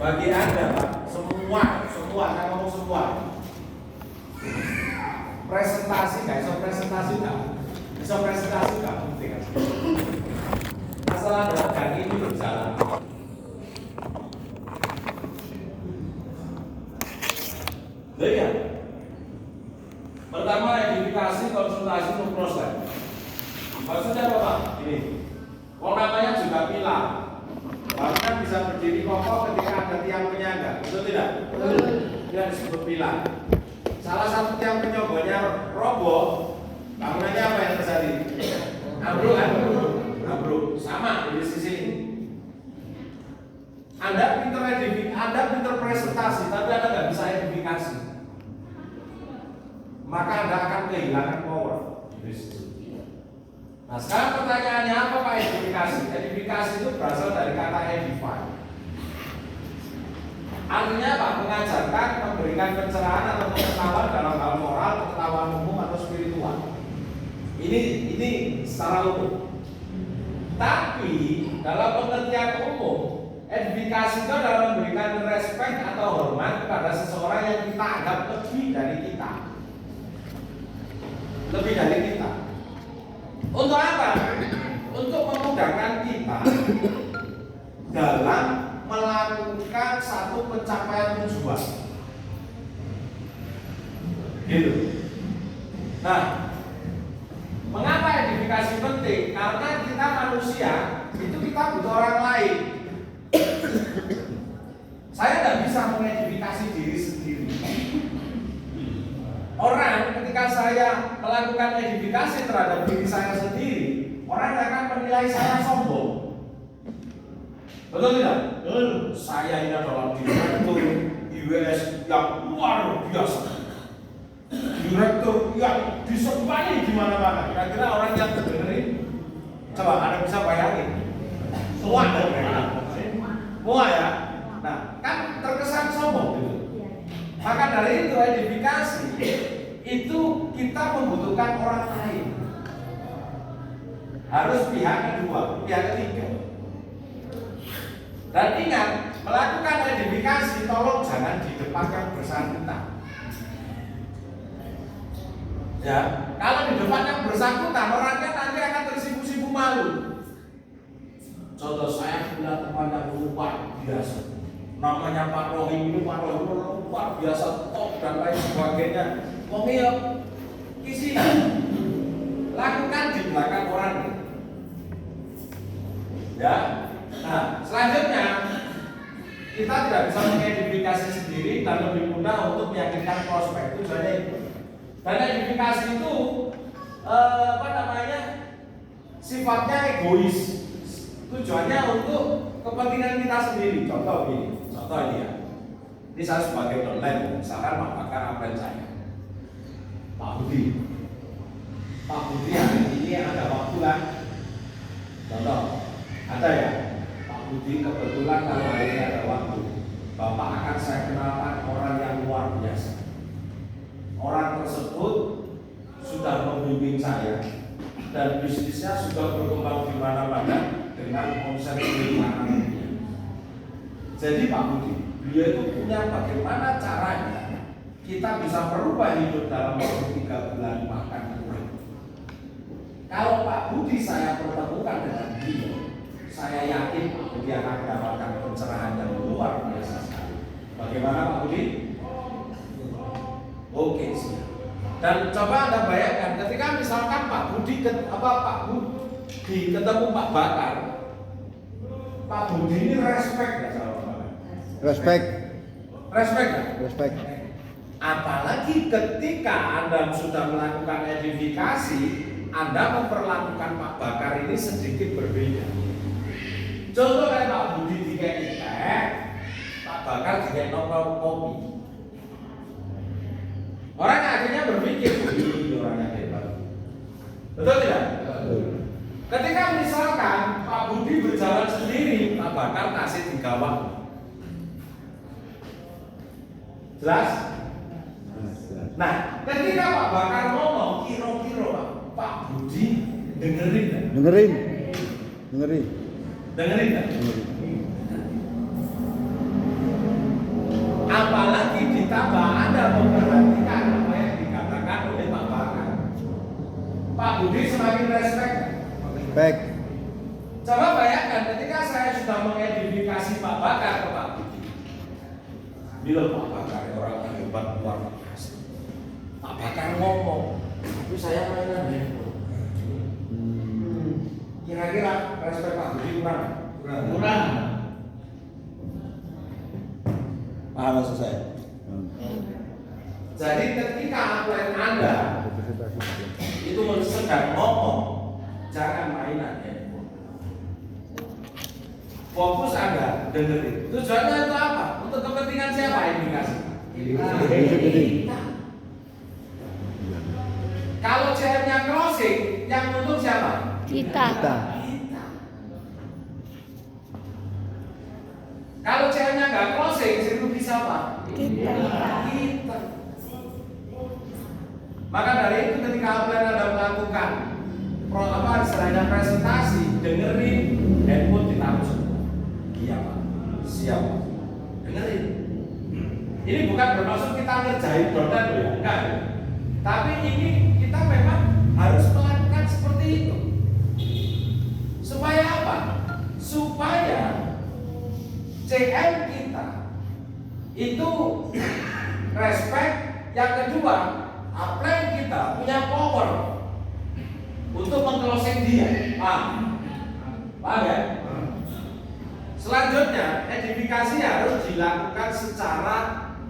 bagi Anda Pak, semua, saya ngomong semua. Presentasi nggak bisa presentasi nggak penting. Masalah dagang ini berjalan. Lihat. Pertama edifikasi, konsultasi, proses. Maksudnya apa Pak? Ini. Namanya juga pilar. Bahkan bisa berdiri kokoh ketika ada tiang penyangga. Betul tidak? Betul. Dia disebut pilar. Salah satu tiang penyongganya roboh. Bangunannya apa yang terjadi? Ambruk. Sama di sisi ini. Anda pinter presentasi, tapi Anda nggak bisa edifikasi. Maka Anda akan kehilangan power. Nah sekarang pertanyaannya apa Pak edifikasi? Edifikasi itu berasal dari kata edify. Artinya Pak mengajarkan, memberikan pencerahan atau pengetahuan dalam hal moral, pengetahuan umum atau spiritual. Ini secara umum. Tapi dalam pengertian umum, edifikasi itu adalah memberikan respect atau hormat kepada seseorang yang kita anggap lebih dari kita. Untuk apa? Untuk memudahkan kita dalam melakukan satu pencapaian tujuan. Gitu. Nah, mengapa edifikasi penting? Karena kita manusia, itu kita butuh orang lain. Saya tidak bisa mengedifikasi diri sendiri. Orang ketika saya melakukan edifikasi terhadap diri saya sendiri, orang akan menilai saya sombong. Betul tidak? Betul. Saya ini adalah direktur IWS yang luar biasa. Direktur yang disembah di mana-mana. Kira-kira orang yang dengerin, coba Anda bisa bayangin. Semua ada mereka. Semua ya. Nah, kan terkesan sombong gitu. Maka dari itu edifikasi itu kita membutuhkan orang lain. Harus pihak kedua, pihak ketiga. Dan ingat, melakukan edifikasi tolong jangan di depan yang bersangkutan. Ya, kalau di depan yang bersangkutan orangnya nanti akan tersipu-sipu malu. Contoh saya punya teman yang luar biasa. Namanya Pak Rohim ini luar biasa top dan lain sebagainya. Pokoknya isi lakukan di belakang orang. Ya. Nah, selanjutnya kita tidak bisa mengedifikasi sendiri dan lebih mudah untuk meyakinkan prospek. Tujuannya itu. Dan edifikasi itu sifatnya egois. Tujuannya untuk kepentingan kita sendiri. Contoh ini ya. Ini saya sebagai dosen, misalkan Pak Bakar apel saya, Pak Budi hari ini ada waktu kan? Contoh, ada ya, Pak Budi kebetulan kalau hari ini ada waktu, Bapak akan saya kenalkan orang yang luar biasa. Orang tersebut sudah membimbing saya dan bisnisnya sudah berkembang di mana-mana dengan omset miliaran. Jadi Pak Budi, beliau itu punya bagaimana caranya kita bisa merubah hidup dalam waktu 3 bulan makan kurang. Kalau Pak Budi saya pertemukan dengan beliau, saya yakin Pak Budi akan mendapatkan pencerahan yang luar biasa sekali. Bagaimana Pak Budi? Oke, siap. Dan coba Anda bayangkan ketika misalkan Pak Budi ketemu Pak Bakar, Pak Budi ini respect nggak sama Pak Bakar? Respect. Apalagi ketika Anda sudah melakukan edifikasi, Anda memperlakukan Pak Bakar ini sedikit berbeda. Contoh kayak Pak Budi dikasih teh, Pak Bakar dikasih nongkrong kopi. Orang akhirnya berpikir, ini orangnya hebat. Betul tidak? Ketika misalkan Pak Budi berjalan sendiri, Pak Bakar kasih 3 waktu. Jelas? Nah, ketika Pak Bakar ngomong, kira-kira Pak Budi dengerin kan? Dengerin. Dengerin kan? Budi semakin respect. Baik. Coba bayangkan ketika saya sudah mengidentifikasi Pak Bakar ke Pak Budi. Bila Pak Bakar orang yang hebat luar biasa. Pak Bakar ngomong, tapi saya mainan handphone. Kira-kira respect Pak Budi kurang? Kurang. Paham maksud saya? Jadi ketika upline Anda itu sedang ngomong, jangan mainan handphone. Fokus Anda dengerin. Tujuannya itu apa? Untuk kepentingan siapa yang dikasih? Kita. Kalau CM-nya closing, yang untung siapa? Kita. Kalau CM-nya nggak closing, yang rugi siapa? Kita. Maka dari itu ketika upline Anda melakukan istilahnya presentasi, dengerin, handphone ditaruh semua. Iya Pak, siap Pak. Dengerin. Ini bukan bermaksud kita ngerjain download loh ya, enggak. Tapi ini kita memang harus melakukan seperti itu. Supaya apa? Supaya CM kita itu respect. Yang kedua, upline kita punya power untuk meng-closing dia. Paham ya? Selanjutnya, edifikasi harus dilakukan secara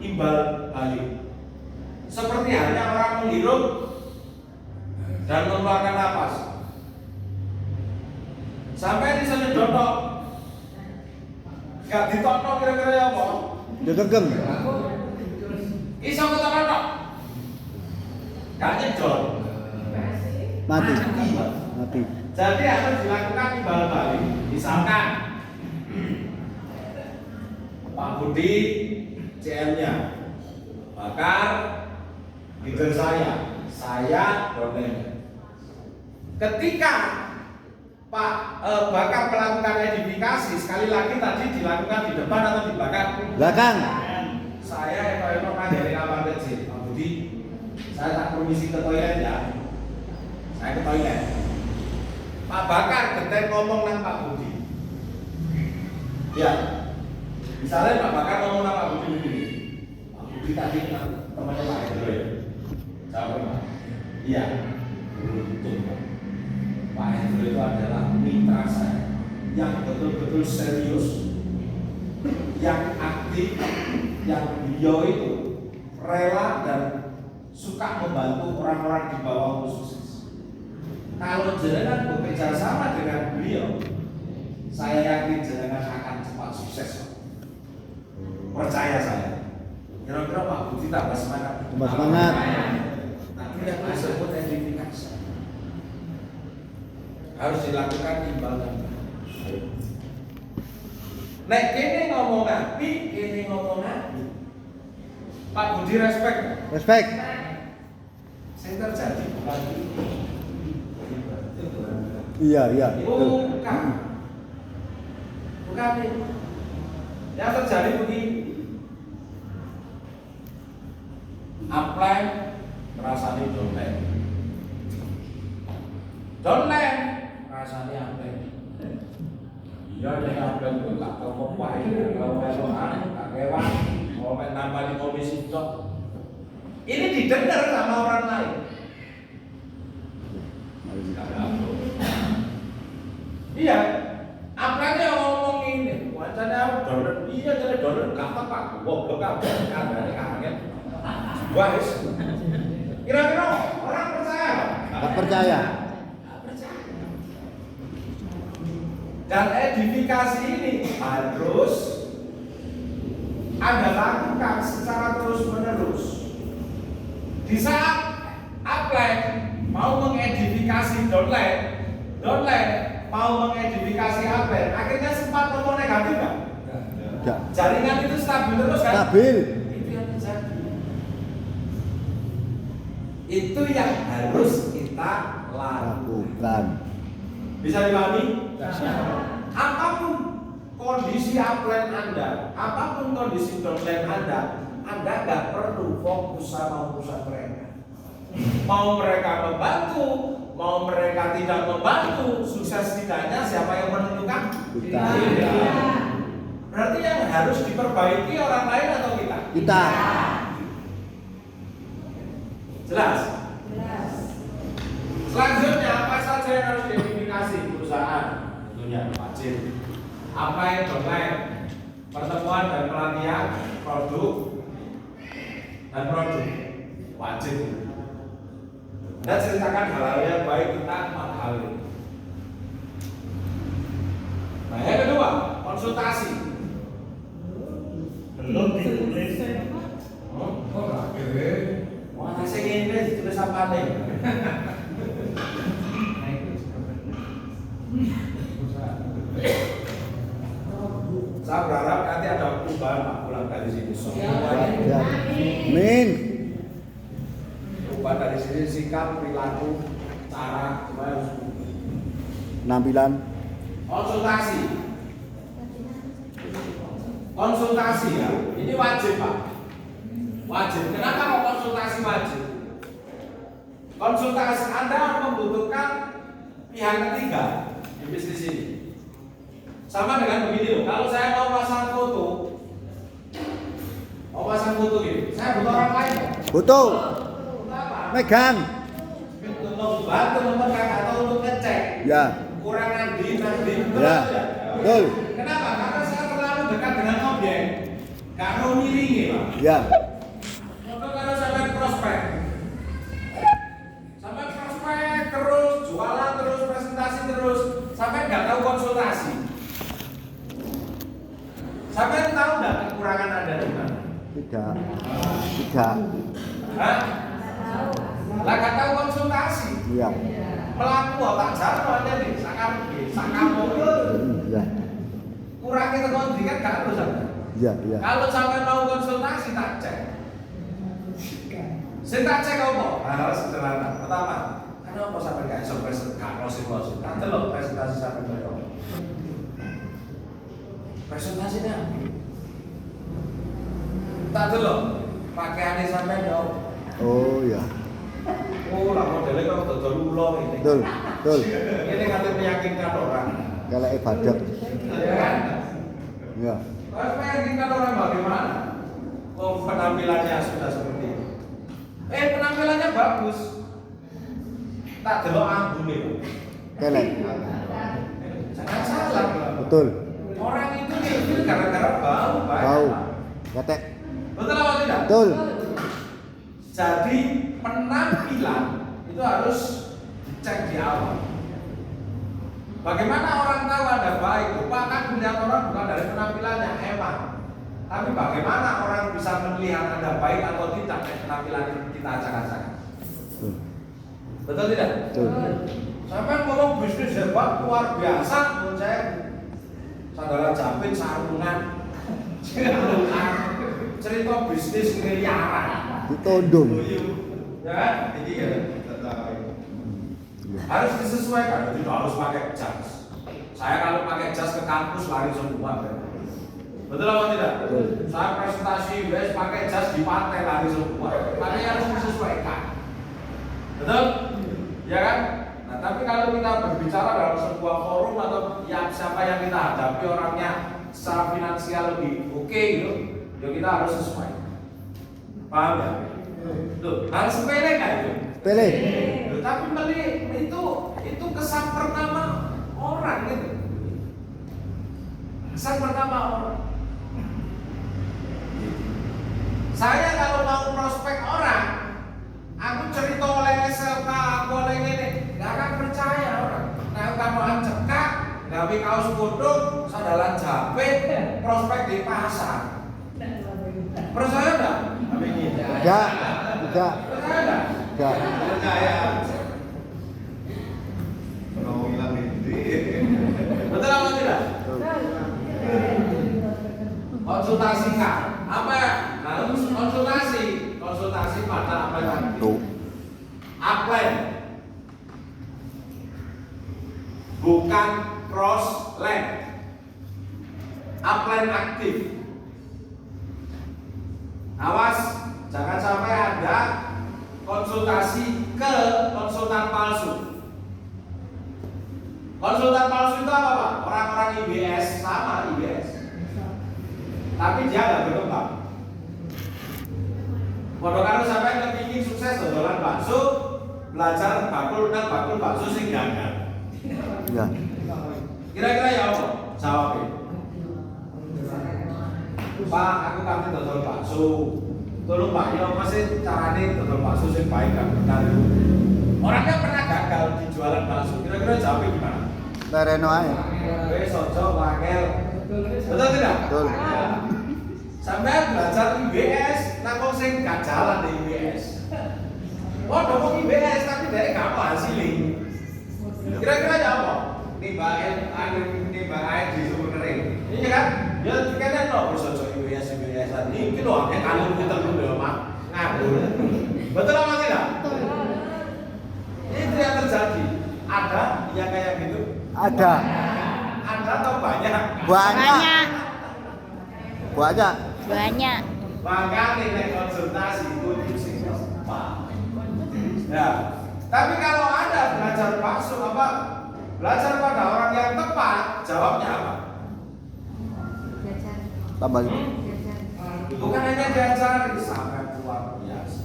imbal balik. Seperti halnya orang menghirup dan mengeluarkan napas. Sampai di sana dotok, gak ditokno kira-kira ya apa? Gegem. Iso ketok-ketok. Gak nyedot. Mati. Jadi harus dilakukan imbal balik. Misalkan Pak Budi CM-nya Bakar leader saya downline. Ketika Pak Bakar melakukan edifikasi, sekali lagi tadi dilakukan di depan atau di belakang. Saya Eko kan dari kamar kecil. Pak Budi, saya tak permisi ke toilet ya. Saya ke toilet. Pak Bakar genten ngomong nang Pak Budi. Ya. Misalnya Pak Bakar ngomong nang Pak Budi begini. Pak Budi tadi temannya Pak Hendro ya. Siapa Pak? Iya. Beruntung Pak. Pak Hendro itu adalah mitra saya yang betul-betul serius, yang aktif, yang beliau itu rela dan suka membantu orang-orang di bawah untuk sukses. Kalau jenengan bekerja sama dengan beliau, saya yakin jenengan akan cepat sukses. Percaya saya. Kira-kira Pak Budi tambah semangat. Tambah semangat. Tapi yang disebut edifikasi harus dilakukan imbal dan balik. Nek kene ngomong api, kene ngomong api. Pak Budi respect. Respect. Saya terjadi bukan ini. Iya. Bukan. Bukan ini. Yang terjadi begini. Apply rasanya downline. Downline rasanya apply. Iya dengan apply itu tak tahu apa ini. Kalau tak kewan, mau nambah di komisi itu. Ini didengar sama orang lain. Iya, apalagi ngomong ini, wacana dolar, iya jadi dolar gampang pak, goblok apa? Kabarnya kangen, guys. Kira-kira orang percaya? Tak percaya. Dan edifikasi ini harus Anda lakukan secara terus-menerus. Di saat upline mau mengedifikasi downline mau mengedifikasi upline, akhirnya sempat ngomong negatif nggak? Enggak. Jaringan itu stabil terus kan? Stabil. Itu yang terjadi. Itu yang harus kita lakukan. Bisa dipahami? Apapun kondisi upline Anda, apapun kondisi downline Anda nggak perlu fokus sama urusan mereka. Mau mereka membantu, mau mereka tidak membantu, sukses tidaknya siapa yang menentukan? Kita. Berarti yang harus diperbaiki orang lain atau kita? Kita. Jelas? Selanjutnya apa saja yang harus diidentifikasi perusahaan? Tentunya wajib. Apa yang domain? Pertemuan dan pelatihan, produk dan produk wajib. Anda ceritakan hal-hal yang baik tentang 4 hal ini. Nah, yang kedua, konsultasi. Belum ditulis. Kok nggak kira? Wah, nasi ini ditulis apa nih? Saya berharap nanti ada perubahan Pak pulang dari sini. Ya. Amin. Perubahan dari sini sikap, perilaku, cara, harus Penampilan. konsultasi. Konsultasi ya, ini wajib Pak. Wajib. Kenapa kok konsultasi wajib? Konsultasi Anda membutuhkan pihak ketiga di bisnis ini. Sama dengan begini loh, kalau saya mau pasang foto gini, saya butuh orang lain. Betul. Kenapa? Megang. Untuk membantu memegang atau untuk ngecek Ya. kurang nanti, betul Ya. tidak? Betul. Kenapa? Karena saya terlalu dekat dengan objek, nggak mau miringi Pak. Ya. Maka kalau sampai prospek terus, jualan terus, presentasi terus, sampai nggak tahu konsultasi. Sampai tahu nggak kekurangan Anda di mana? Tidak. Tidak. Hah? Lah nggak tahu konsultasi. Ya. Melaku otak jatuh aja nih, sakamu. Ya. Kurang kita kondi kan nggak harus Anda. Ya. Ya. Kalau sampai mau konsultasi tak cek. Saya tak cek apa? Hal sederhana. Pertama, kenapa sampai nggak iso presentasi? Tak delok presentasi sampai berapa? Presentasinya tak delok pakaiannya sampai dong. Oh ya. Oh lah modelnya kalau dodol ulo ini. Betul. Betul. Ini kata meyakinkan orang. Kalau ibadah. Ya kan? Ya. Harus meyakinkan orang bagaimana? Oh penampilannya sudah seperti ini. Penampilannya bagus. Tak delok ambune. Kelek. Jangan salah. Betul. Orang itu ilfil gara-gara bau, Pak. Bau. Ketek. Betul apa tidak? Betul. Jadi penampilan itu harus dicek di awal. Bagaimana orang tahu Anda baik? Lupa kan melihat orang bukan dari penampilannya, emang. Tapi bagaimana orang bisa melihat Anda baik atau tidak dari penampilan kita acak-acak? Betul tidak? Betul. Sampai ngomong bisnis hebat luar biasa, menurut saya sandaran jepit sarungan, cerita bisnis miliaran, Ditondong. ya kan? Ini kan harus disesuaikan, tidak harus pakai jas. Saya kalau pakai jas ke kampus lari semua, betul apa tidak? Betul. Saya presentasi US pakai jas di pantai lari semua, makanya harus disesuaikan, betul? Ya kan? Nah, tapi kalau kita berbicara dalam sebuah forum atau yang siapa yang kita hadapi orangnya secara finansial lebih oke gitu, ya kita harus sesuai. Paham ya? Tuh, hal sepele kan itu? Pilih. Loh, tapi itu kesan pertama orang gitu. Kesan pertama orang. Saya kalau mau prospek orang, aku cerita oleh SLK, aku oleh ini, nggak akan percaya orang. Nah, kamu cekak, gawe kaos kodok, sandalan jepit, prospek di pasar. Percaya nggak? Tidak. Tidak. Percaya nggak? Tidak. Betul apa tidak? Konsultasi kak, apa ya? Nah, konsultasi pada apa yang Tuh. upline, bukan cross line. Upline aktif. Awas, jangan sampai ada konsultasi ke konsultan palsu. Konsultan palsu itu apa Pak? Orang-orang IBS, sama IBS. Tapi dia nggak berkembang. Kalau karo sampai kepingin sukses dodolan bakso, belajar bakul bakso sing gagal. Ya. Kira-kira ya apa? Jawabnya. Pak, aku kangen dodol bakso. Tolong Pak, ya apa sih caranya dodol bakso sing baik kan benar. Orangnya pernah gagal di jualan bakso. Kira-kira jawabnya gimana? Tereno aja. Wes ojo wangel. Betul tidak? Betul. Sampai belajar IBS, nang sing gak jalan di IBS. Oh, ngomong IBS tapi dari gak apa hasilnya. Kira-kira ya apa? Nimbahin air di sumur kering. Ini kan? Ya kene no bersojo IBS ini iki lho akeh kalung kita dulu ya, Mak. Ngabur. Betul apa tidak? Betul. Itu yang terjadi. Ada yang kayak gitu? Ada. Ada atau banyak? Banyak. Banyak. Banyak. Makanya nek konsultasi itu sing tepat. Ya. Tapi kalau Anda belajar bakso apa? Belajar pada orang yang tepat, jawabnya apa? Tambah. Bukan hanya diajari, sangat luar biasa.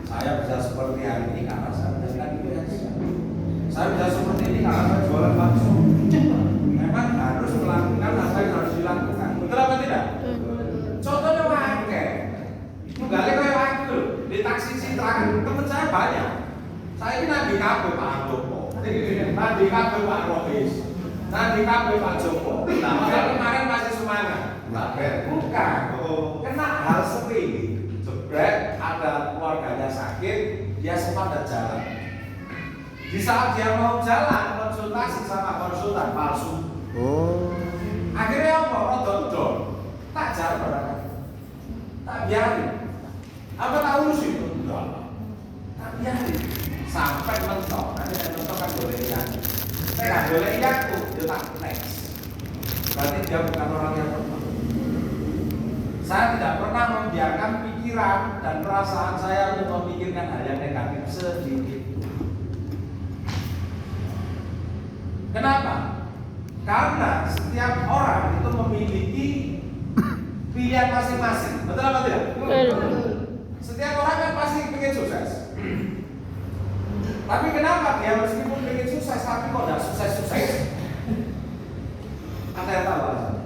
Saya bisa seperti hari ini karena saya belajar IBS. Saya bisa seperti ini karena saya jualan bakso. Memang harus melakukan apa yang harus dilakukan. Betul apa tidak? Contohnya wae. Tunggale koyo aku di taksi Citra, teman saya banyak. Saya ini nabi kabeh Pak Joko. Nabi kabeh Pak Rohis. Nabi kabeh Pak Joko. Nah, makanya kemarin masih semangat. Bukan. Kena hal seperti ini. Jebret ada keluarganya sakit, dia sempat ada jalan. Di saat dia mau jalan konsultasi sama konsultan palsu. Oh. Akhirnya apa? Rodon-rodon. Tak jalan barang. Tak biarin. Apa tak urus itu? Enggak. Tak biarin. Sampai mentok. Nanti saya mentok kan boleh iyan. Saya nggak boleh iyan tuh. Dia tak next. Berarti dia bukan orang yang tepat. Saya tidak pernah membiarkan pikiran dan perasaan saya untuk memikirkan hal yang negatif sedikit. Kenapa? Karena setiap orang itu memiliki pilihan masing-masing. Betul apa tidak? Betul. Setiap orang kan pasti ingin sukses. Tapi kenapa dia meskipun ingin sukses tapi kok tidak sukses-sukses? Ada yang tahu alasannya?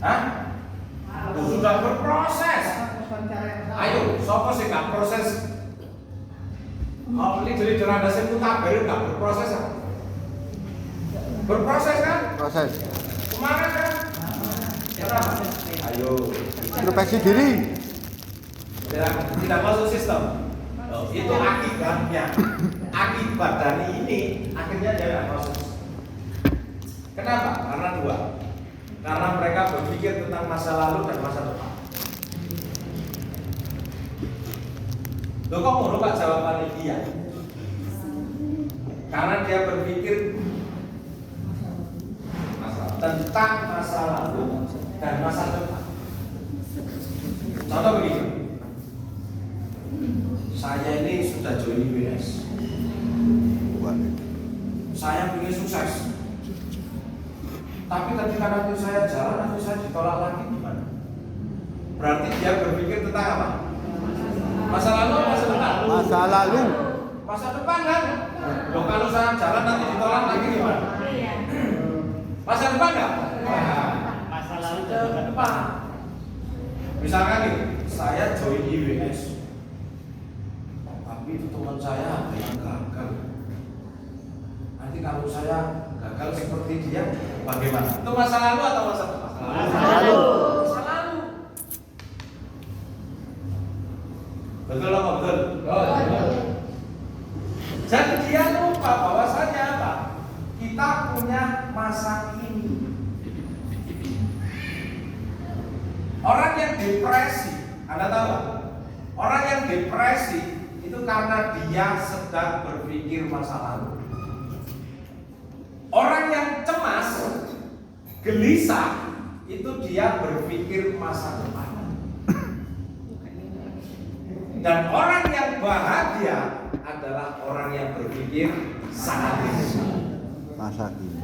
Hah? Sudah berproses. Ayo, siapa sih nggak proses? Oh, ini jadi Anda sih mutaber nggak berproses kan? Berproses kan? Proses. Kemarin kan? Kenapa? Ayo. Introspeksi diri. Tidak masuk sistem. Oh, itu akibatnya. Akibat dari ini akhirnya dia tidak masuk. Kenapa? Karena dua. Karena mereka berpikir tentang masa lalu dan masa depan. Loh kok mau lupa jawabannya dia? Karena dia berpikir tentang masa lalu dan masa depan. Contoh begini, saya ini sudah join IBS, saya ingin sukses. Tapi ketika nanti saya jalan, nanti saya ditolak lagi gimana? Berarti dia berpikir tentang apa? Masa lalu atau masa depan? Masa lalu. Masa depan kan? Loh kalau saya jalan nanti ditolak lagi gimana? Masa depan nggak? Masa lalu dan masa depan. Misalkan nih, saya join IWS, tapi itu teman saya ada yang gagal. Nanti kalau saya gagal seperti dia, bagaimana? Itu masa lalu atau masa depan? Masa lalu. Masa lalu. Betul apa betul? Betul. Jadi dia lupa bahwasanya apa? Kita punya masa kini. Orang yang depresi, Anda tahu gak? Orang yang depresi itu karena dia sedang berpikir masa lalu. Orang yang cemas, gelisah, itu dia berpikir masa depan. Dan orang yang bahagia adalah orang yang berpikir saat ini. Masa kini.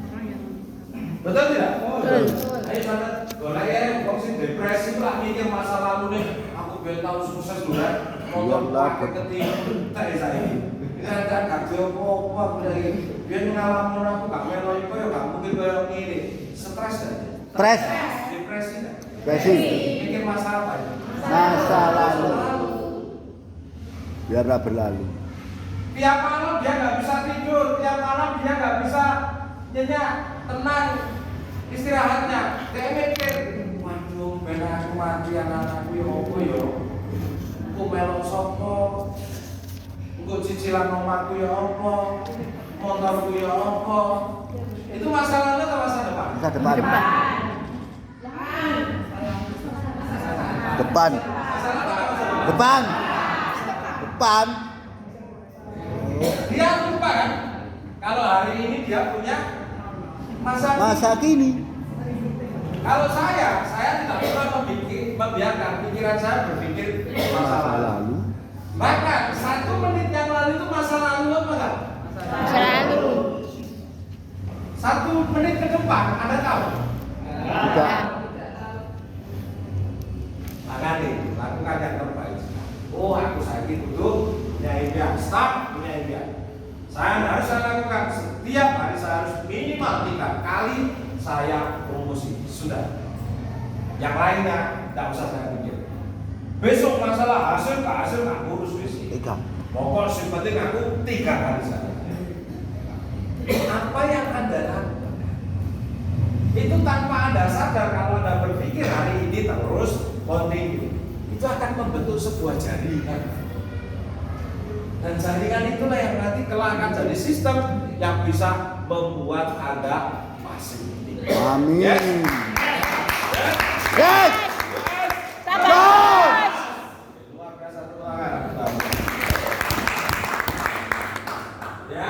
Betul tidak? Betul. Ayo sana, golek ya, wong sing depresi lah mikir masa lalu nih. Aku biar tahu sukses dulu kan. Motor Iyalah, pakai ketipu, tak ya saya. Kan gak apa-apa lagi. Biar ngalamin aku gak melo iku ya gak mungkin koyo ngene. Stres kan? Stres. Depresi kan? Depresi. Mikir masa apa ya? Masa lalu. Biarlah berlalu. Tiap malam dia nggak bisa tidur, tiap malam dia nggak bisa nyenyak, tenang istirahatnya. Dia mikir, waduh, benar aku mati anak-anakku ya apa ya? Aku melok sopo, aku cicilan omahku ya apa, motorku ya apa. Itu masa lalu atau masa depan? Masa depan. Depan. Masa lalu atau masa depan? Depan. Depan. Dia lupa kan? Kalau hari ini dia punya Masa kini. Kalau saya tidak pernah membiarkan pikiran saya berpikir masa Masa lalu. lalu. Bahkan 1 menit yang lalu itu masa lalu apa enggak? Masa lalu. 1 menit ke depan, Anda tahu? Tidak. Makanya lakukan yang terbaik. Oh, aku sakit duduk, punya impian, start, punya impian. Saya harus lakukan setiap hari, saya harus minimal 3 kali saya promosi. Sudah. Yang lainnya tidak usah saya pikir. Besok masalah hasil ke hasil nggak ngurus besok. 3. Pokok yang penting aku 3 kali saja. Apa yang Anda lakukan? Itu tanpa Anda sadar, kalau Anda berpikir hari ini terus continue, itu akan membentuk sebuah jaringan. Dan jaringan itulah yang nanti kelak akan jadi sistem yang bisa membuat Anda masih. Amin. Yes. Yes. Sabar. Luar biasa, tuangan. Ya.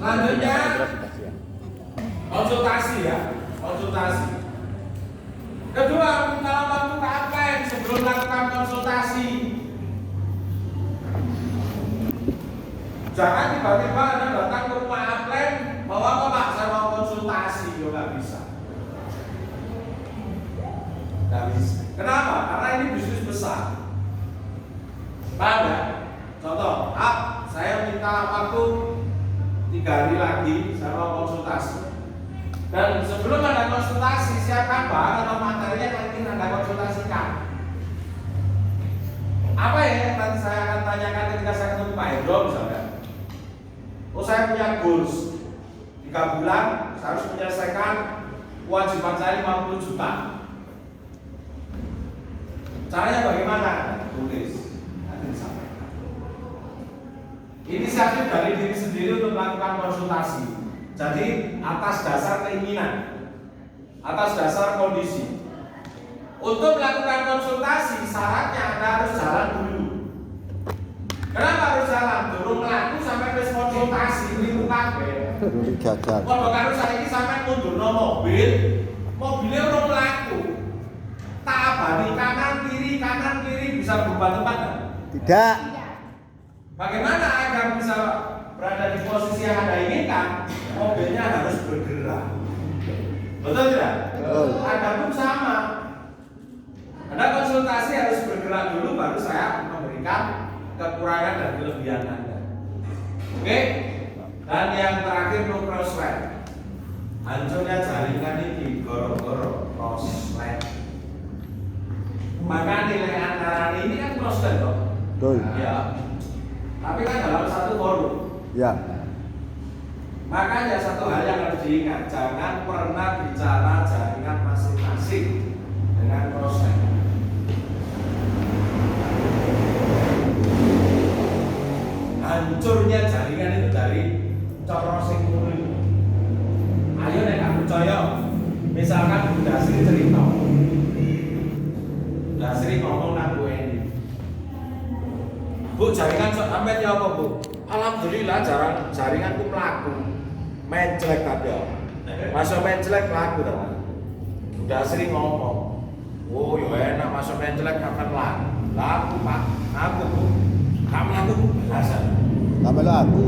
Selanjutnya konsultasi ya, konsultasi. Kedua, minta waktu KPM sebelum melakukan konsultasi. Jangan tiba-tiba Anda datang ke rumah Aplen, bahwa apa Pak, saya mau konsultasi, ya nggak bisa. Nggak bisa. Kenapa? Karena ini bisnis besar. Paham ya? Contoh, saya minta waktu 3 hari lagi, saya mau konsultasi. Dan sebelum Anda konsultasi, siapkan bahan atau materinya yang ingin Anda konsultasikan. Apa ya yang nanti saya akan tanyakan ketika saya ketemu Pak Hendro misalnya? Oh, saya punya goals 3 bulan, saya harus menyelesaikan kewajiban saya 50 juta. Caranya bagaimana? Tulis, nanti disampaikan. Inisiatif dari diri sendiri untuk melakukan konsultasi. Jadi atas dasar keinginan, atas dasar kondisi. Untuk melakukan konsultasi, syaratnya Anda harus jalan dulu. Kenapa harus jalan? Durung melaku sampai wis konsultasi keliru kabeh. Dulu jajan. Kalau karo saiki sampai mundurno mobil, mobilnya urung mlaku. Tak abani kanan kiri bisa berubah tempat kan? Tidak. Bagaimana agar bisa berada di posisi yang Anda inginkan? Mobilnya harus bergerak. Betul tidak? Betul. Anda pun sama. Anda konsultasi harus bergerak dulu, baru saya memberikan kekurangan dan kelebihan Anda. Oke? Dan yang terakhir no crossline. Hancurnya jaringan ini goro-goro crossline. Maka nilai antara ini kan crossline toh. Betul. Ya. Tapi kan dalam satu forum. Ya. Makanya satu hal yang harus diingat, jangan pernah bicara jaringan masing-masing dengan crossline. Hancurnya jaringan itu dari cara sing ngono. Ayo nek gak percaya, misalkan Bunda Sri cerita. Bunda Sri ngomong nang Bu Eni. Bu, jaringan sampai ya apa, Bu? Alhamdulillah jaringanku mlaku. Menclek tapi ya. Masuk menclek mlaku to. Bunda Sri ngomong, "Oh, yo enak masuk menclek kapan mlaku?" Lah aku, Pak, aku Bu. Kamu aku biasa. Tambah aku.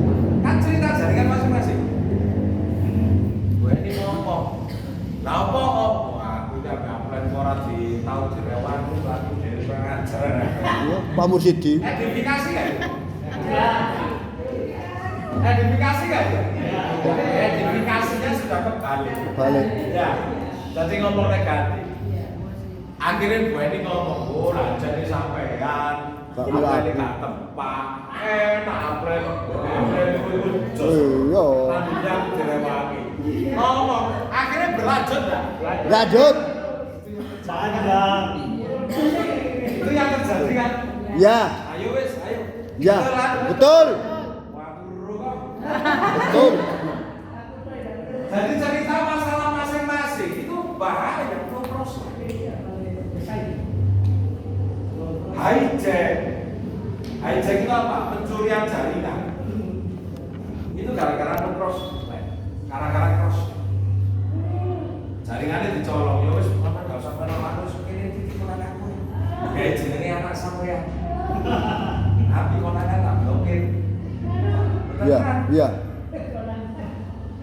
Kan cerita jaringan masing-masing. ngomong. Lah apa kok? Wah, aku udah ngapain ora di tahu direwan aku dari pengajar. Iya, Pak Mursidi. Edifikasi kan? Edifikasi kan? Edifikasinya sudah kebalik. Balik. Ya, jadi ngomong negatif. Akhirnya gue ini ngomong, oh raja ini sampean, Gak sampean ini melaku. gak tempat, naplen, itu jos. Iya. Lanjutnya aku direwangi. Ngomong, akhirnya berlanjut gak? Lanjut. Itu yang terjadi kan? Ya. Ayo wes, ayo. Ya. Kita lanjut. Betul. Waduh, kok. Betul. Jadi cerita masalah masing-masing itu bahaya, proses. Hijack itu apa? Pencurian jaringan. Itu gara-gara cross, gara-gara cross. Jaringannya dicolong, ya wis mana enggak usah mana-mana ini titik konanganku. Kayak jenenge anak sampean. Tapi konangan tak blokir. Betul Iya, kan? iya.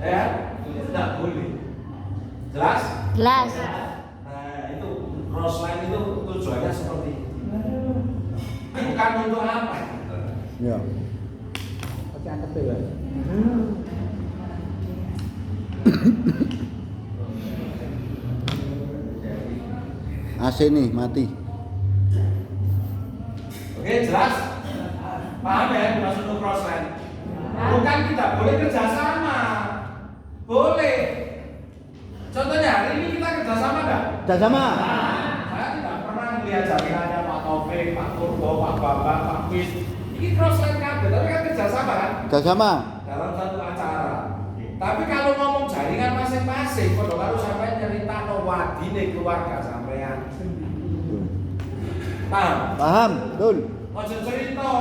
Ya, itu tidak boleh. Jelas? Jelas. Nah, itu cross line itu tujuannya seperti itu. Bukan untuk apa? Ya. AC nih mati. Oke, jelas? Paham ya maksud cross line? Bukan tidak boleh kerjasama. Boleh. Contohnya hari ini kita kerjasama enggak? Udah sama. Saya tidak pernah melihat jaringannya Pak Taufik, Pak Turbo, Pak Bambang, Pak Wis. Ini cross line kabel, tapi kan kerjasama kan? Udah sama. Dalam satu acara. Tapi kalau ngomong jaringan masing-masing, kalau baru sampai cerita no wadine keluarga sampean. Paham? Paham? Betul. Ojo cerita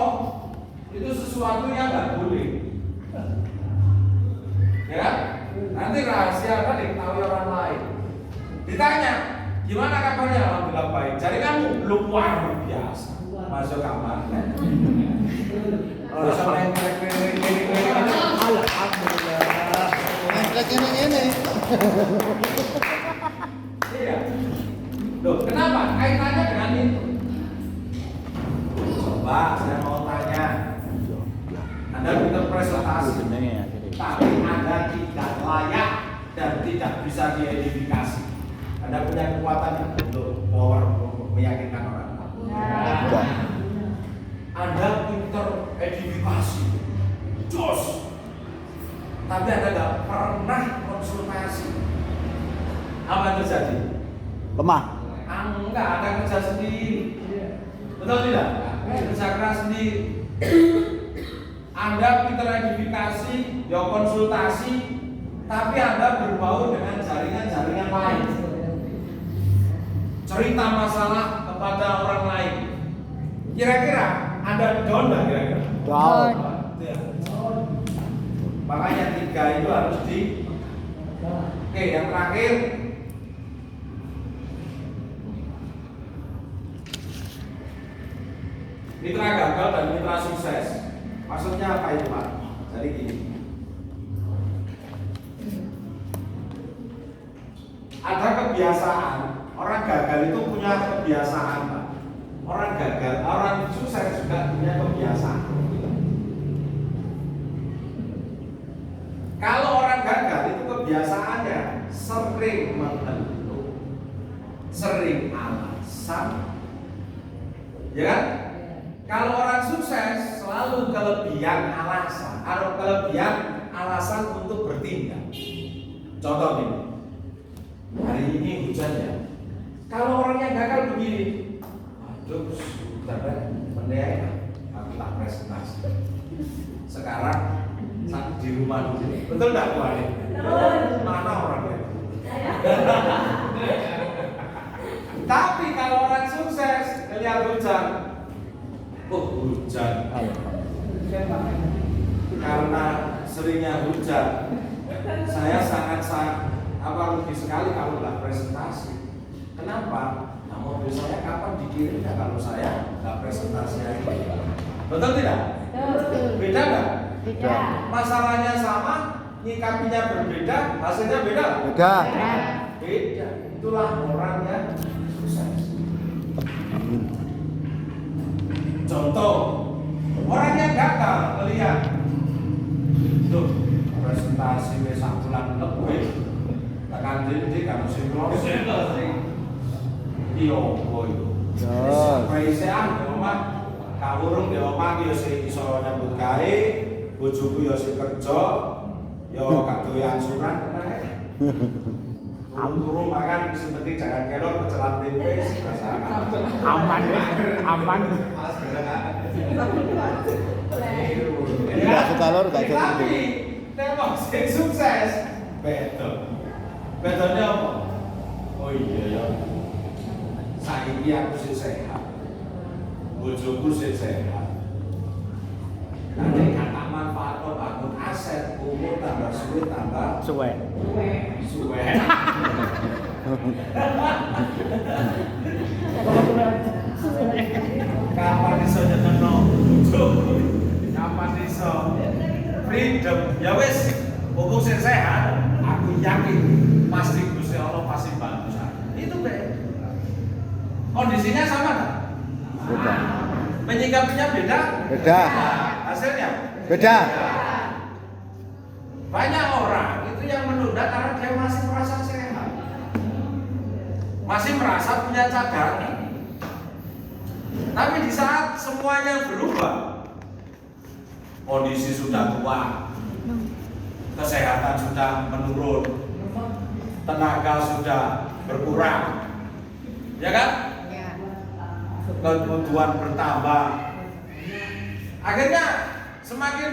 itu sesuatu yang nggak boleh. Ya, nanti rahasia kan diketahui orang lain. Ditanya, gimana kabarnya? Alhamdulillah baik. Jaringanmu luar biasa. Masuk kamar. Oh, sampai yang Alhamdulillah. Ngeplek ini. Iya. Loh, kenapa? Kaitannya dengan itu. Coba saya mau tanya. Anda berprestasi, tapi Anda tidak layak dan tidak bisa diidentifikasi. Anda punya kekuatan untuk power meyakinkan orang. Enggak. Anda pinter edifikasi, jos. Tapi Anda nggak pernah konsultasi. Apa yang terjadi? Lemah. Enggak, Anda kerja sendiri. Betul tidak? Kerja keras sendiri. Anda pinter edifikasi, ya konsultasi, tapi Anda berbaur dengan jaringan-jaringan lain. Cerita masalah kepada orang lain. Kira-kira Anda down nggak kira-kira? Down. Ya. Makanya 3 itu harus di. Oke, yang terakhir. Mitra gagal dan mitra sukses. Maksudnya apa itu Pak? Jadi gini. Ada kebiasaan. Orang gagal itu punya kebiasaan Pak. Orang gagal, orang sukses juga punya kebiasaan. Kalau orang gagal itu kebiasaannya sering mengeluh, sering alasan, ya kan? Kalau orang sukses selalu kelebihan alasan, atau kelebihan alasan untuk bertindak. Contoh ini, hari ini hujan ya. Kalau orangnya gagal begini, aduh, sudah mendaya, aku tak presentasi. Sekarang di rumah dulu, betul nggak Bu Ani? Mana orangnya? Tapi kalau orang sukses lihat hujan, oh hujan, karena seringnya hujan, saya sangat rugi sekali kalau nggak presentasi. Kenapa? Nah, mobil saya kapan dikirim ya kalau saya nggak presentasi aja? Betul tidak? Betul. Beda nggak? Beda. Masalahnya sama, nyikapinya berbeda, hasilnya beda. Beda. Beda. Itulah orang yang sukses. Contoh, orang yang gagal melihat tuh presentasi wis bulan lebih tekan diri kan sing iya boy. Praise an omah kawurung di omah yo sing iso nyambut gawe, bojoku yo sing kerja, yo gak doyan surat kae. Turun makan sing penting jangan kelor kecelan tempe Aman. Tidak suka lor gak jadi. Tapi tembok sing sukses beda. Bedanya apa? Oh iya ya. Saiki aku sing sehat. Bojoku sing sehat. Nanti kata manfaat bangun aset, umur tambah suwe tambah Suwe. suwe. Kapan iso nyenengno bojoku? Kapan iso freedom? Ya wis, mumpung sing sehat, aku yakin pasti Gusti Allah pasti bantu saya. Itu be. Kondisinya sama kan? Beda. Menyikapinya beda? Beda. Hasilnya? Beda. Banyak orang itu yang menunda karena dia masih merasa sehat, masih merasa punya cadangan. Tapi di saat semuanya berubah, kondisi sudah tua, kesehatan sudah menurun, tenaga sudah berkurang, ya kan? Kebutuhan bertambah, akhirnya semakin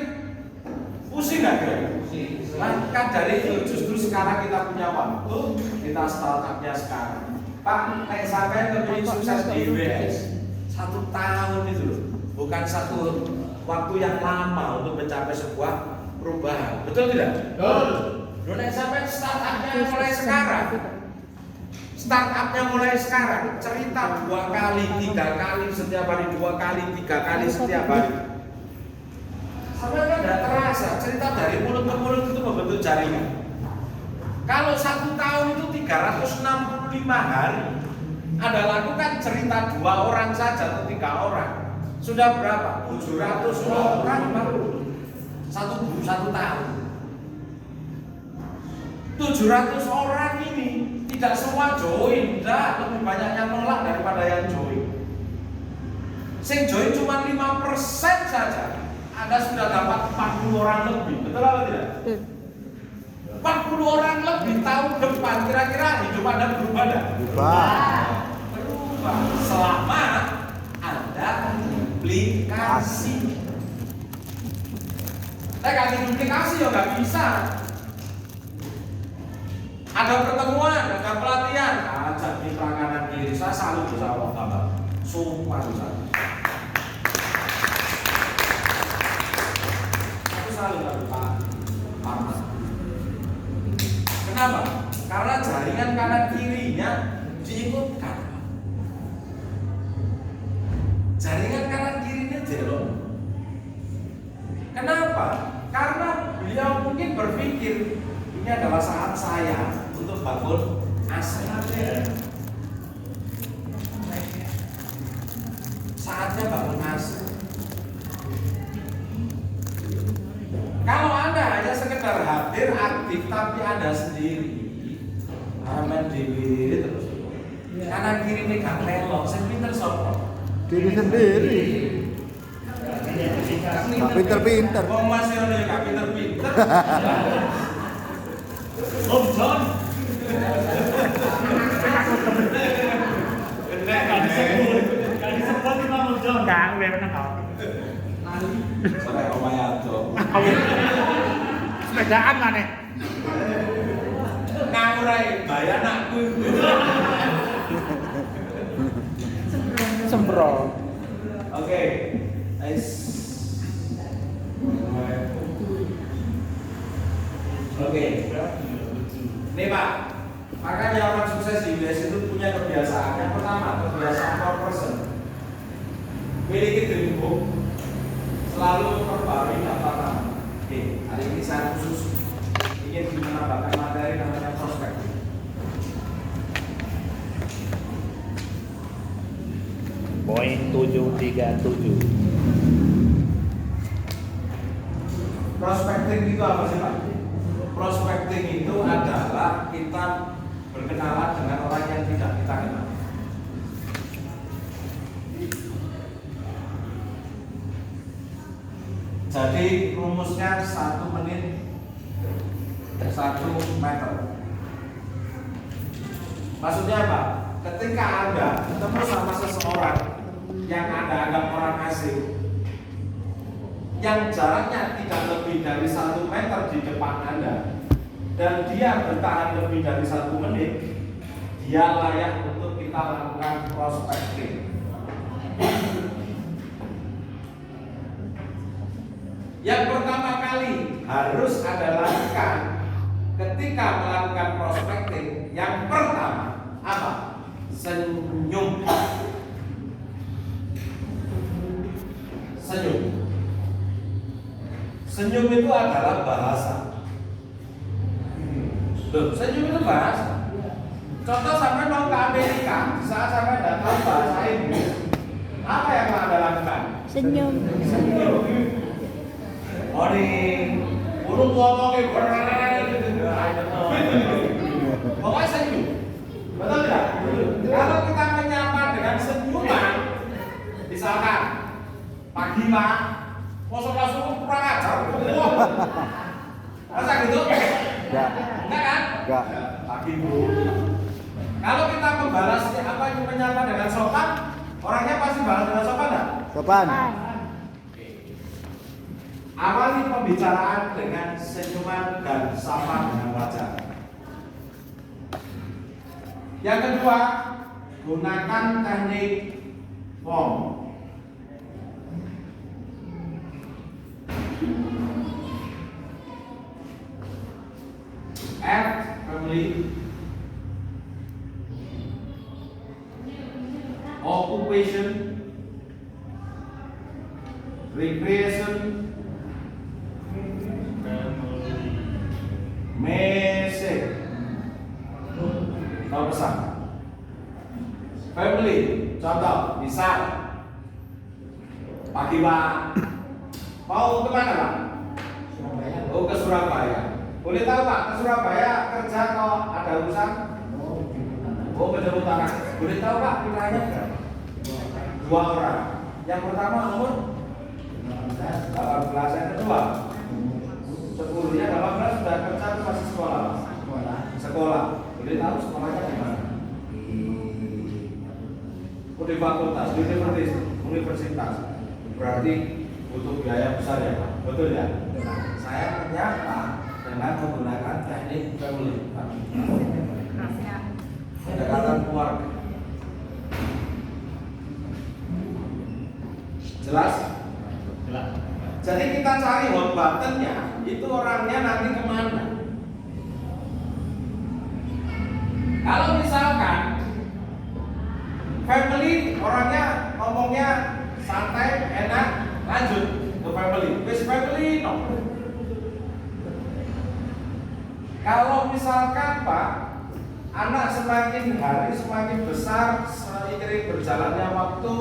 pusing akhirnya. Maka dari itu justru sekarang kita punya waktu, kita startupnya sekarang. Pak, sampai kepingin sukses di UBS 1 tahun itu loh, bukan satu waktu yang lama untuk mencapai sebuah perubahan. Betul tidak? Betul. Nek sampai startupnya mulai sekarang. Startupnya mulai sekarang, cerita 2 kali, 3 kali setiap hari, 2 kali, 3 kali setiap hari. Sampai kan tidak terasa, cerita dari mulut ke mulut itu membentuk jaringan. Kalau 1 tahun itu 365 hari, Anda lakukan cerita 2 orang saja atau 3 orang, sudah berapa? 700 orang baru 1 tahun. 700 orang ini tidak semua join, tidak, lebih banyak yang nolak daripada yang join. Sing join cuma 5% saja, Anda sudah dapat 40 orang lebih, betul atau tidak? 40 orang lebih tahun depan, kira-kira hidup Anda berubah tidak? Berubah, selama Anda duplikasi. Ganti duplikasi ya nggak bisa. Ada pertemuan, ada pelatihan, ajak mitra kanan kiri. Saya salut sama Allah Taala. Sumpah saya. Aku salut sama Pak Parman. Kenapa? Karena jaringan kanan kirinya diikutkan. Jaringan kanan kirinya jelok. Kenapa? Karena beliau mungkin berpikir ini adalah saat saya untuk bangun aset. Saatnya bangun aset. Kalau Anda hanya sekedar hadir aktif tapi Anda sendiri, aman diri terus. Kanan kiri ini gak melok, saya pinter sopo. Diri sendiri. Gak pinter-pinter. Wong Mas yo gak pinter-pinter. Om John. Gak disebut Imam Om John. Kang, biar menang kau. Sampai omahe ado. Sepedaan mana? Ngawurai bayar anakku. Semprot. Oke. Nice. Oke. Nih Pak, makanya orang sukses di UBS itu punya kebiasaan. Yang pertama, kebiasaan core person. Miliki dream book, selalu perbarui daftar nama. Oke, hari ini saya khusus ingin menambahkan materi namanya prospektif. Poin 737. Prospecting itu apa sih Pak? Prospecting itu adalah kita berkenalan dengan orang yang tidak kita kenal. Jadi rumusnya 1 menit 1 meter. Maksudnya apa? Ketika Anda ketemu sama seseorang yang Anda anggap orang asing, yang jaraknya tidak lebih dari 1 meter di depan Anda, dan dia bertahan lebih dari 1 menit, dia layak untuk kita lakukan prospecting. Yang pertama kali harus Anda lakukan ketika melakukan prospecting, yang pertama apa? Senyum. Senyum. Senyum itu adalah bahasa. Loh, senyum itu bahasa. Contoh sampai mau ke Amerika, saat sampai tidak tahu bahasa Inggris, apa yang Anda lakukan? Senyum. Senyum. Oh nih, urut ngomongin pokoknya senyum. Betul tidak? Kalau kita menyapa dengan senyuman, misalkan pagi Pak, masuk kurang ajar. Masa gitu? Enggak. Enggak kan? Enggak. Pagi Bu. Kalau kita membalas menyapa dengan sopan, orangnya pasti balas dengan sopan enggak? Sopan. Awali pembicaraan dengan senyuman dan sapa dengan wajah. Yang kedua, gunakan teknik form. Add family, occupation, recreation, message, atau pesan. Family, contoh, misal pagi Pak, mau kemana Pak? Oh, ke Surabaya. Boleh tahu Pak, ke Surabaya kerja atau ada urusan? Oh, kerja utama. Boleh tahu Pak, nilainya berapa? 2 orang. Yang pertama umur 18, yang kedua 10, ya 18 sudah kerja atau masih sekolah? Sekolah. Boleh tahu sekolahnya di mana? Oh, di fakultas, di universitas. Berarti butuh biaya besar ya Pak? Betul ya? Saya menyapa dengan menggunakan teknik family. Pendekatan keluarga. Jelas? Jelas. Jadi kita cari hot buttonnya, itu orangnya nanti kemana? Kalau misalkan family, orangnya ngomongnya santai, enak, lanjut ke family. Wis family, no. Kalau misalkan Pak, anak semakin hari semakin besar, seiring berjalannya waktu,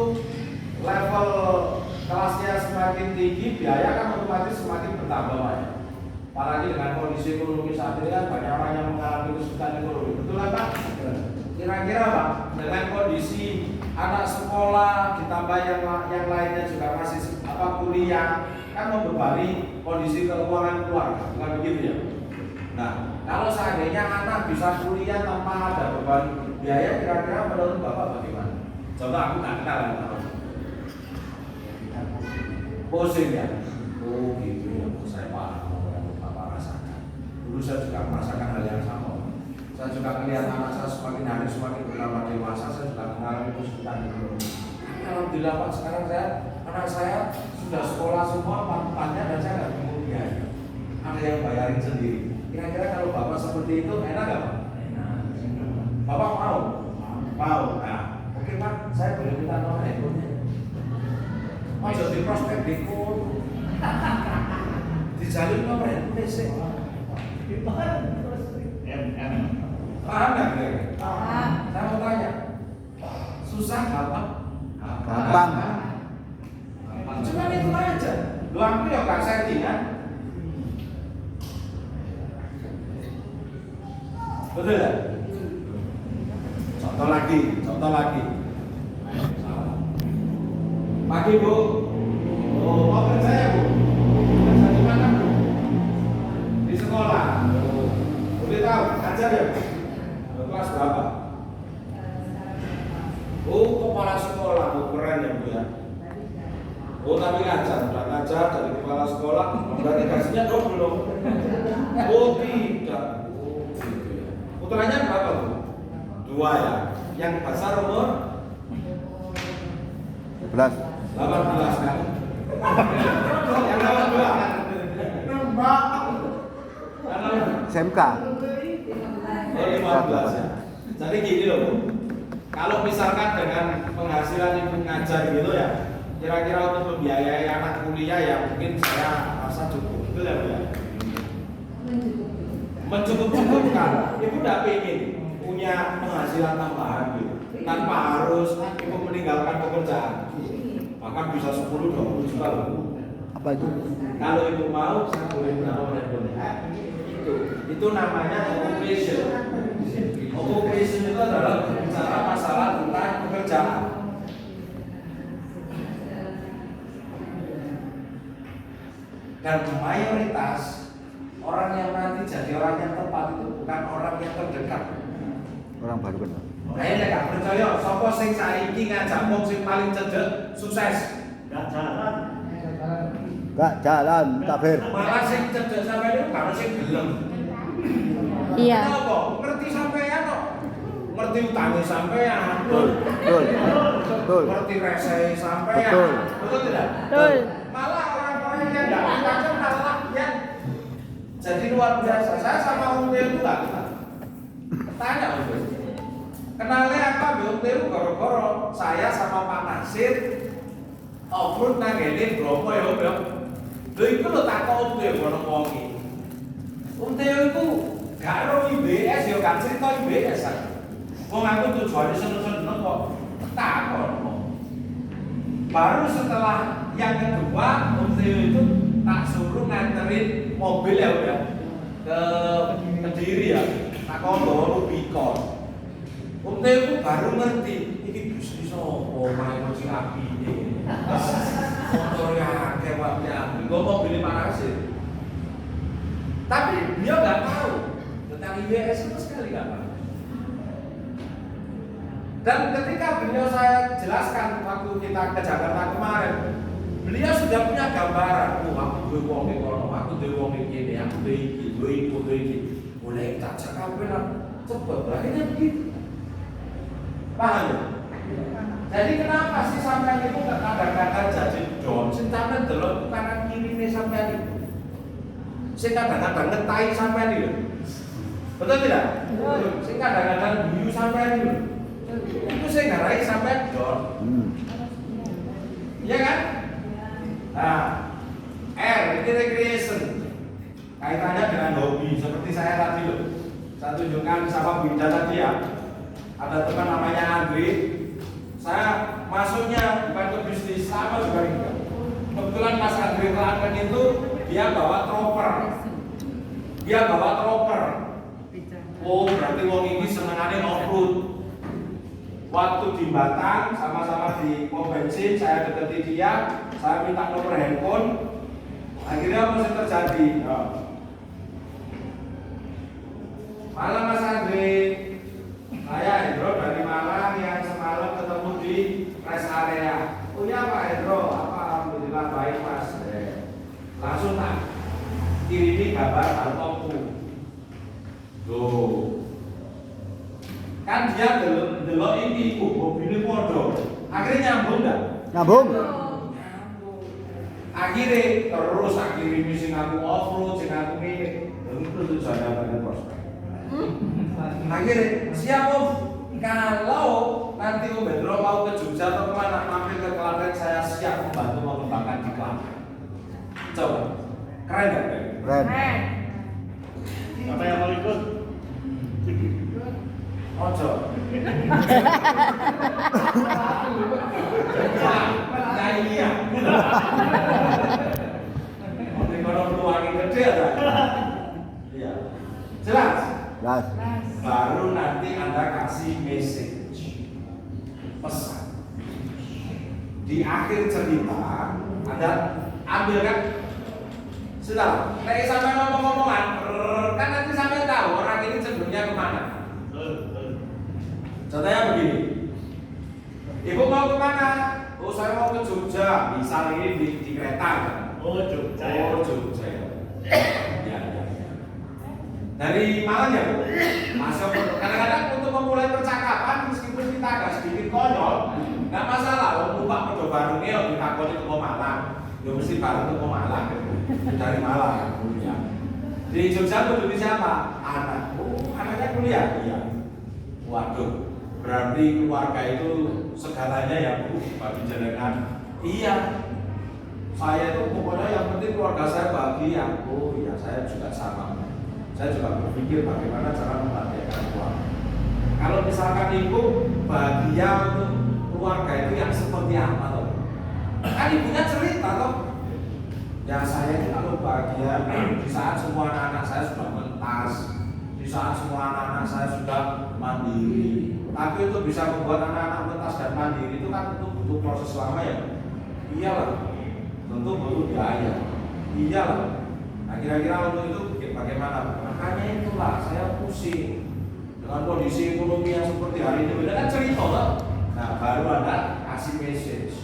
level kelasnya semakin tinggi, biaya kan otomatis semakin bertambah Pak. Apalagi dengan kondisi ekonomi saat ini kan banyak orang yang mengalami kesulitan ekonomi. Betul kan Pak? Kira-kira Pak, dengan kondisi anak sekolah ditambah yang lainnya juga masih kuliah, kan membebani kondisi keuangan keluarga, bukan begitu ya? Nah, kalau seandainya anak bisa kuliah tanpa ada beban biaya, kira-kira menurut Bapak bagaimana? Contoh aku nggak kenal sama pusing ya? Oh gitu ya, saya paham apa Bapak rasakan. Dulu saya juga merasakan hal yang sama. Saya juga melihat anak saya semakin hari semakin bertambah dewasa, saya juga mengalami kesulitan ekonomi. Alhamdulillah Pak, sekarang anak saya sudah sekolah semua, empat-empatnya, dan saya nggak perlu biaya. Ada yang bayarin sendiri. Kira-kira kalau Bapak seperti itu enak nggak Pak? Bapak mau? Mau. Nah, oke Pak, saya boleh minta nomor handphonenya. Oh, jadi prospek di dijalin nomor handphone sih. Paham nggak kira-kira? Saya mau tanya, susah gampang? Gampang. Cuma itu aja. Lu aku ya gak settingan. Betul ya? Contoh lagi. Pagi Bu. Oh, mau kerja ya Bu? Kerja di mana Bu? Di sekolah. Boleh tahu, ajar ya Bu? Kelas berapa? Oh, kepala sekolah, Bu, keren ya Bu ya. Oh, tapi ngajar, udah ngajar dari kepala sekolah, berarti gajinya double dong. Oh, tidak. Oh, gitu ya. Putranya berapa Bu? 2 ya. Yang besar umur 11. 18 kan? Yang nomor 2 SMK. Oh, 15 ya. Jadi gini loh Bu, kalau misalkan dengan penghasilan ibu ngajar gitu ya, kira-kira untuk membiayai anak kuliah ya mungkin saya rasa cukup, betul ya Bu ya? Mencukup-cukupkan, ibu tidak ingin punya penghasilan tambahan gitu, tanpa harus ibu meninggalkan pekerjaan. Bahkan bisa 10-20 juta loh. Apa itu? Kalau ibu mau, saya boleh menambah itu namanya occupation. Occupation itu adalah bicara masalah tentang pekerjaan. Dan mayoritas orang yang nanti jadi orang yang tepat itu bukan orang yang terdekat. Orang baru kenal. Ayo nek gak percaya, sapa sing saiki ngajak wong sing paling cedek sukses? Gak jalan. Gak jalan, takbir. Malah sing cedek sampeyan itu karo sing gelem. Iya. Kenapa? Ngerti sampeyan kok. Ngerti utange sampeyan. Betul. Ngerti reseh sampeyan. Betul. Betul tidak? Betul. Malah orang-orang yang enggak kita kenal lah yang jadi luar biasa. Saya sama Om Teo itu enggak kenal. Tanya Om Teo. Kenalnya apa Om Teo goro-goro saya sama Pak Nasir off-road nang ngene Bromo ya Om Teo. Lho iku lho takok Om Teo ngono wong iki. Om Teo iku gak ro IBS ya gak cerita IBS ae. Wong aku tujuane seneng-seneng kok takon. Baru setelah yang kedua, Om Teo itu tak suruh nganterin mobil ya udah ke Kediri ya. Tak bawa Rubicon. Om Teo itu baru ngerti, ini bisnis apa, main si api ini. Motornya akeh wae api, gue mau beli Nasir. Tapi dia nggak tahu tentang IBS itu sekali nggak tahu. Dan ketika beliau saya jelaskan waktu kita ke Jakarta kemarin, beliau sudah punya gambaran. Aku duwe wong ekonomi, aku duwe wong iki, aku duwe iki. Boleh tak cakap benar, cepet akhirnya begitu. Paham ya? Jadi kenapa sih sampean itu kadang-kadang jadi don? Sing sampean delok kanan kirine sampean itu. Sing kadang-kadang ngetai sampean itu. Betul tidak? Betul. Sing kadang-kadang guyu sampean itu. Itu saya ngarai sampai don. Iya kan? Nah, R itu recreation. Kaitannya dengan hobi seperti saya tadi loh. Saya tunjukkan sama Bu Ida tadi ya. Ada teman namanya Andri. Saya masuknya bukan ke bisnis sama juga enggak. Kebetulan Mas Andri Telaken itu dia bawa troper. Oh, berarti wong ini senengane off-road. Waktu di Batang sama-sama di pom bensin, saya deketi dia, saya minta nomor handphone. Akhirnya apa yang terjadi? Malam Mas Andri, saya Hendro dari Malang yang semalam ketemu di rest area. Oh ya Pak Hendro, apa alhamdulillah baik Mas. Langsung tak kirimi gambar alkohol. Loh. Kan dia delok iki mobilnya podo. Akhirnya nyambung enggak? Nyambung. Akhirnya sing aku off-road, sing aku ini. Itu tujuannya banyak prospek. Akhirnya siap Om. Kalau nanti Om Hendro mau ke Jogja atau kemana mampir ke Klaten, saya siap membantu mengembangkan di Klaten. Coba, keren nggak? Keren. Nah iya. Ini kalau peluangin kecil kan? Iya. Jelas? Jelas. Baru nanti Anda kasih message, pesan. Di akhir cerita Anda ambil kan? Sudah, kayak sampai ngomong-ngomongan, kan nanti sampai tahu orang ini cenderungnya kemana. Contohnya begini, Ibu mau kemana? Oh saya mau ke Jogja, misal ini di kereta kan? Oh, Jogja ya. Oh Jogja. Ya. Dari Malang ya Bu? Masuk. Kadang-kadang untuk memulai percakapan meskipun kita agak sedikit konyol, nggak masalah. Numpak Podo Bandung ya ditakoni ke Malang, ya mesti bareng ke Malang. Dari Malang kuliah. Di Jogja kudu siapa? Anak. Oh anaknya kuliah? Iya. Waduh. Berarti keluarga itu segalanya ya Bu bagi jenengan. Iya. Saya itu pokoknya yang penting keluarga saya bahagia. Oh iya saya juga sama. Saya juga berpikir bagaimana cara membahagiakan keluarga. Kalau misalkan ibu bahagia untuk keluarga itu yang seperti apa toh? Kan ibunya cerita toh. Ya saya itu kalau bahagia di saat semua anak-anak saya sudah mentas, di saat semua anak-anak saya sudah mandiri. Tapi untuk bisa membuat anak-anak mentas dan mandiri itu kan tentu butuh proses lama ya. Iyalah, tentu butuh biaya. Iyalah. Nah kira-kira untuk itu bagaimana? Makanya itulah saya pusing dengan kondisi ekonomi yang seperti hari ini. Beda kan cerita lah. Nah baru Anda kasih message.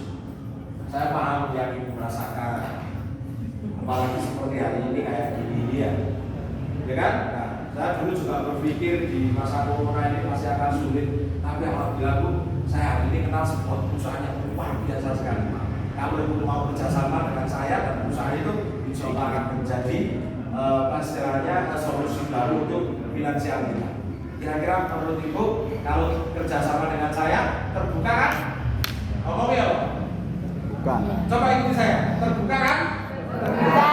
Saya paham yang ibu merasakan. Apalagi seperti hari ini kayak gini ya. Ya kan? Nah, saya dulu juga berpikir di masa corona ini masih akan sulit. Tapi alhamdulillah Bu, saya hari ini kenal sebuah perusahaan yang luar biasa sekali. Kalau ibu mau kerjasama dengan saya dan perusahaan itu insya Allah akan menjadi istilahnya solusi baru untuk finansial kita. Kira-kira menurut ibu kalau kerjasama dengan saya terbuka kan? Ngomong ya Pak? Bukan. Coba ikuti saya, terbuka kan? Terbuka.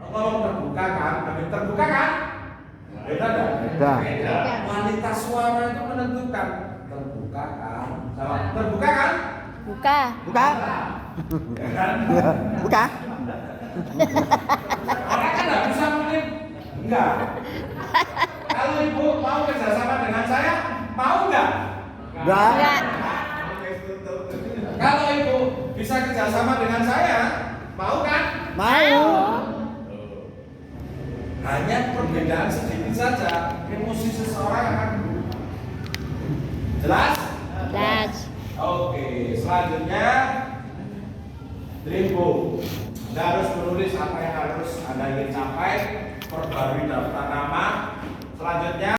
Ngomong terbuka kan? Terbuka kan? Beda kan? Beda. Kualitas suara itu menentukan. Terbuka kan? Sama. Terbuka kan? Buka. Buka. Ya kan? Buka. Orang kan nggak bisa mungkin enggak. Kalau ibu mau kerjasama dengan saya, mau nggak? Enggak. Enggak. Kalau ibu bisa kerjasama dengan saya, mau kan? Mau. Hanya perbedaan sedikit saja, emosi seseorang akan berubah. Jelas? Jelas. Oke, selanjutnya Dream Book. Anda harus menulis apa yang harus Anda ingin capai, perbarui daftar nama. Selanjutnya